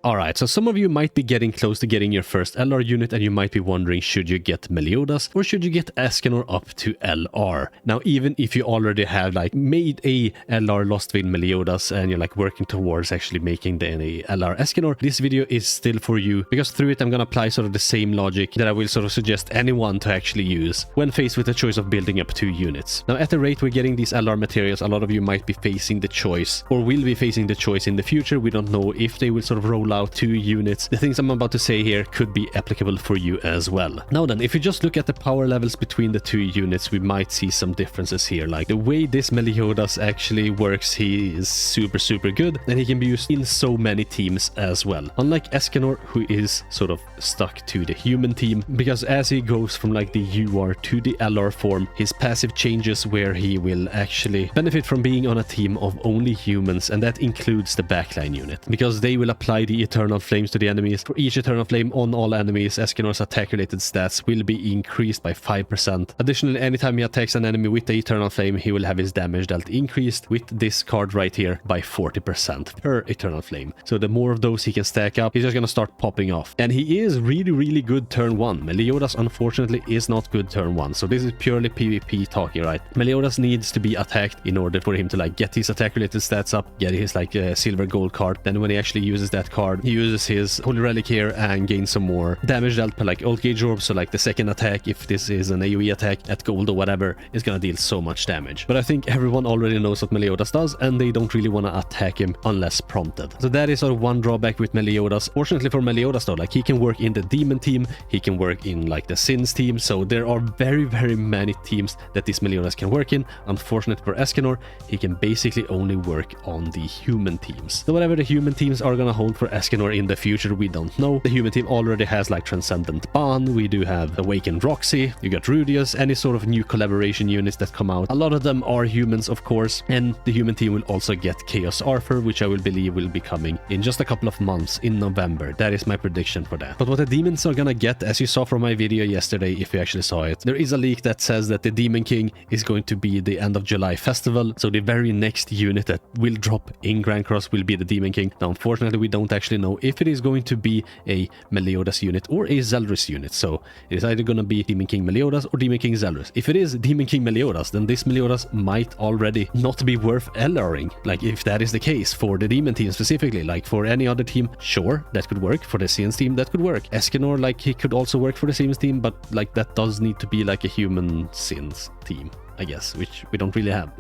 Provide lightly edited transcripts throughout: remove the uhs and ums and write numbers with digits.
Alright, so some of you might be getting close to getting your first LR unit and you might be wondering, should you get Meliodas or should you get Escanor up to LR? Now, even if you already have like made a LR LOSTVAYNE Meliodas and you're like working towards actually making the LR Escanor, this video is still for you because through it I'm gonna apply sort of the same logic that I will sort of suggest anyone to actually use when faced with the choice of building up 2 units. Now, at the rate we're getting these LR materials, a lot of you might be facing the choice or will be facing the choice in the future. We don't know if they will sort of roll out 2 units. The things I'm about to say here could be applicable for you as well. Now then, if you just look at the power levels between the 2 units, we might see some differences here. Like the way this Meliodas actually works, he is super good and he can be used in so many teams as well. Unlike Escanor, who is sort of stuck to the human team, because as he goes from like the UR to the LR form, his passive changes where he will actually benefit from being on a team of only humans, and that includes the backline unit, because they will apply the Eternal Flames to the enemies. For each Eternal Flame on all enemies, Escanor's attack related stats will be increased by 5%. Additionally, anytime he attacks an enemy with the Eternal Flame, he will have his damage dealt increased with this card right here by 40% per Eternal Flame. So the more of those he can stack up, he's just gonna start popping off. And he is really good turn 1. Meliodas unfortunately is not good turn 1, so this is purely PvP talking, right? Meliodas needs to be attacked in order for him to like get his attack related stats up, get his like silver gold card. Then when he actually uses that card, he uses his Holy Relic here and gains some more damage dealt per like Old Gauge Orb. So like the second attack, if this is an AoE attack at gold or whatever, is gonna deal so much damage. But I think everyone already knows what Meliodas does and they don't really want to attack him unless prompted. So that is sort of one drawback with Meliodas. Fortunately for Meliodas though, like he can work in the demon team, he can work in like the sins team, so there are very many teams that this Meliodas can work in. Unfortunately for Escanor, he can basically only work on the human teams. So whatever the human teams are gonna hold for Escanor in the future, we don't know. The human team already has like Transcendent Ban, we do have Awakened Roxy, you got Rudius, any sort of new collaboration units that come out. A lot of them are humans, of course, and the human team will also get Chaos Arthur, which I will believe will be coming in just a couple of months in November. That is my prediction for that. But what the demons are gonna get, as you saw from my video yesterday, if you actually saw it, there is a leak that says that the Demon King is going to be the end of July festival, so the very next unit that will drop in Grand Cross will be the Demon King. Now unfortunately we don't actually know if it is going to be a Meliodas unit or a Zeldris unit, so it is either going to be Demon King Meliodas or Demon King Zeldris. If it is Demon King Meliodas, then this Meliodas might already not be worth LRing. Like if that is the case for the demon team specifically, like for any other team, sure, that could work. For the Sins team, that could work. Escanor, like he could also work for the Sins team, but like that does need to be like a human Sins team, I guess, which we don't really have.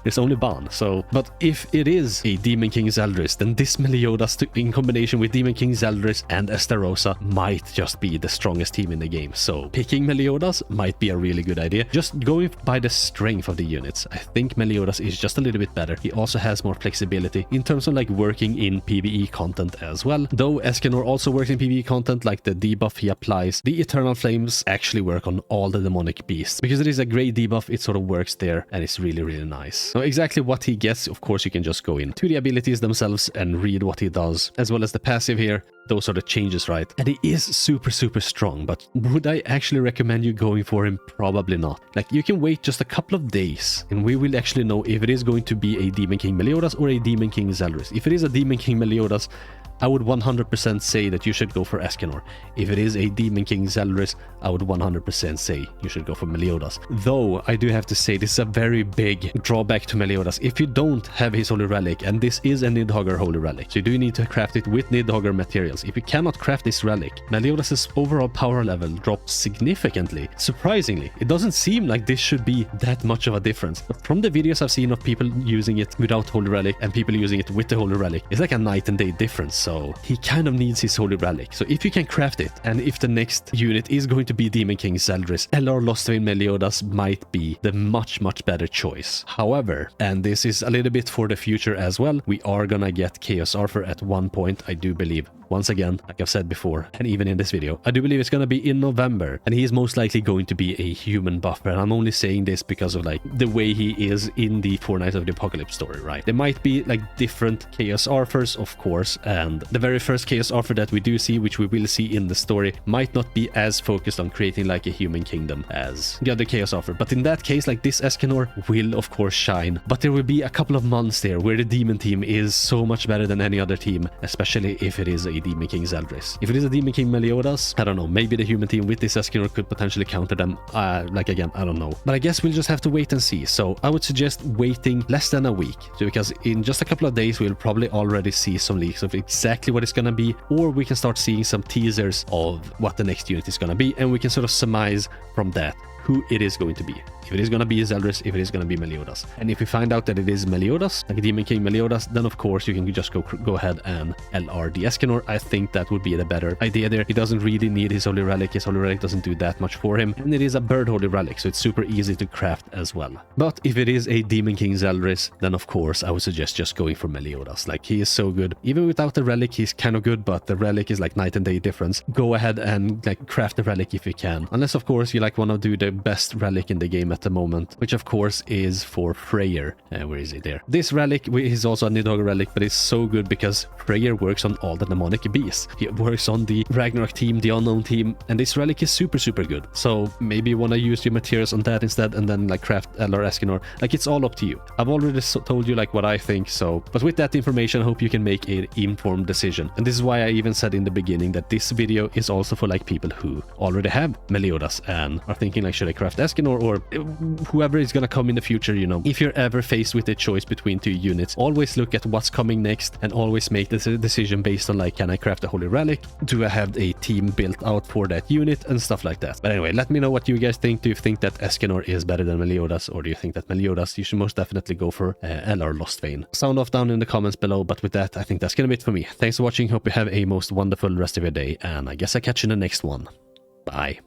It's only Ban, so... But if it is a Demon King Zeldris, then this Meliodas in combination with Demon King Zeldris and Estarossa might just be the strongest team in the game. So picking Meliodas might be a really good idea. Just going by the strength of the units, I think Meliodas is just a little bit better. He also has more flexibility in terms of like working in PvE content as well. Though Escanor also works in PvE content, like the debuff he applies, the Eternal Flames actually work on all the demonic beasts. Because it is a great debuff, it sort of works there and it's really nice. Now exactly what he gets, of course you can just go into the abilities themselves and read what he does, as well as the passive here. Those are the changes, right? And he is super strong, but would I actually recommend you going for him? Probably not. Like you can wait just a couple of days and we will actually know if it is going to be a Demon King Meliodas or a Demon King Zeldris. If it is a Demon King Meliodas, I would 100% say that you should go for Escanor. If it is a Demon King Zeldris, I would 100% say you should go for Meliodas. Though, I do have to say this is a very big drawback to Meliodas. If you don't have his Holy Relic, and this is a Nidhogger Holy Relic, so you do need to craft it with Nidhogger materials. If you cannot craft this relic, Meliodas' overall power level drops significantly. Surprisingly, it doesn't seem like this should be that much of a difference. But from the videos I've seen of people using it without Holy Relic and people using it with the Holy Relic, it's like a night and day difference. So he kind of needs his Holy Relic. So if you can craft it, and if the next unit is going to be Demon King Zeldris, LR LOSTVAYNE Meliodas might be the much better choice. However, and this is a little bit for the future as well, we are gonna get Chaos Arthur at one point, I do believe. Once again, like I've said before, and even in this video, I do believe it's gonna be in November, and he is most likely going to be a human buffer, and I'm only saying this because of like the way he is in the 4 Knights of the Apocalypse story, right? There might be like different Chaos Arthurs, of course, and and the very first chaos offer that we do see, which we will see in the story, might not be as focused on creating like a human kingdom as the other chaos offer. But in that case, like this Escanor will of course shine, but there will be a couple of months there where the demon team is so much better than any other team, especially if it is a Demon King Zeldris. If it is a Demon King Meliodas, I don't know, maybe the human team with this Escanor could potentially counter them. Like again, I don't know, but I guess we'll just have to wait and see. So I would suggest waiting less than a week, because in just a couple of days we'll probably already see some leaks of exactly what it's gonna be, or we can start seeing some teasers of what the next unit is gonna be, and we can sort of surmise from that who it is going to be. If it is going to be Zeldris, if it is going to be Meliodas. And if we find out that it is Meliodas, like Demon King Meliodas, then of course you can just go ahead and LR the Escanor. I think that would be the better idea there. He doesn't really need his Holy Relic. His Holy Relic doesn't do that much for him. And it is a Bird Holy Relic, so it's super easy to craft as well. But if it is a Demon King Zeldris, then of course I would suggest just going for Meliodas. Like, he is so good. Even without the Relic, he's kind of good, but the Relic is like night and day difference. Go ahead and like craft the Relic if you can. Unless of course you like want to do the best Relic in the game at the moment, which of course is for Freyr. Where is it there? This Relic is also a Nidhogg Relic, but it's so good because Freyr works on all the demonic beasts. He works on the Ragnarok team, the Unknown team, and this Relic is super good. So maybe you want to use your materials on that instead and then like craft LR Escanor. Like, it's all up to you. I've already told you like what I think, so but with that information I hope you can make an informed decision. And this is why I even said in the beginning that this video is also for like people who already have Meliodas and are thinking like, should I craft Escanor or whoever is gonna come in the future, you know. If you're ever faced with a choice between two units, always look at what's coming next and always make this decision based on like, can I craft a Holy Relic? Do I have a team built out for that unit and stuff like that. But anyway, let me know what you guys think. Do you think that Escanor is better than Meliodas, or do you think that Meliodas, you should most definitely go for LR Lostvayne? Sound off down in the comments below. But with that, I think that's gonna be it for me. Thanks for watching. Hope you have a most wonderful rest of your day, and I guess I'll catch you in the next one. Bye.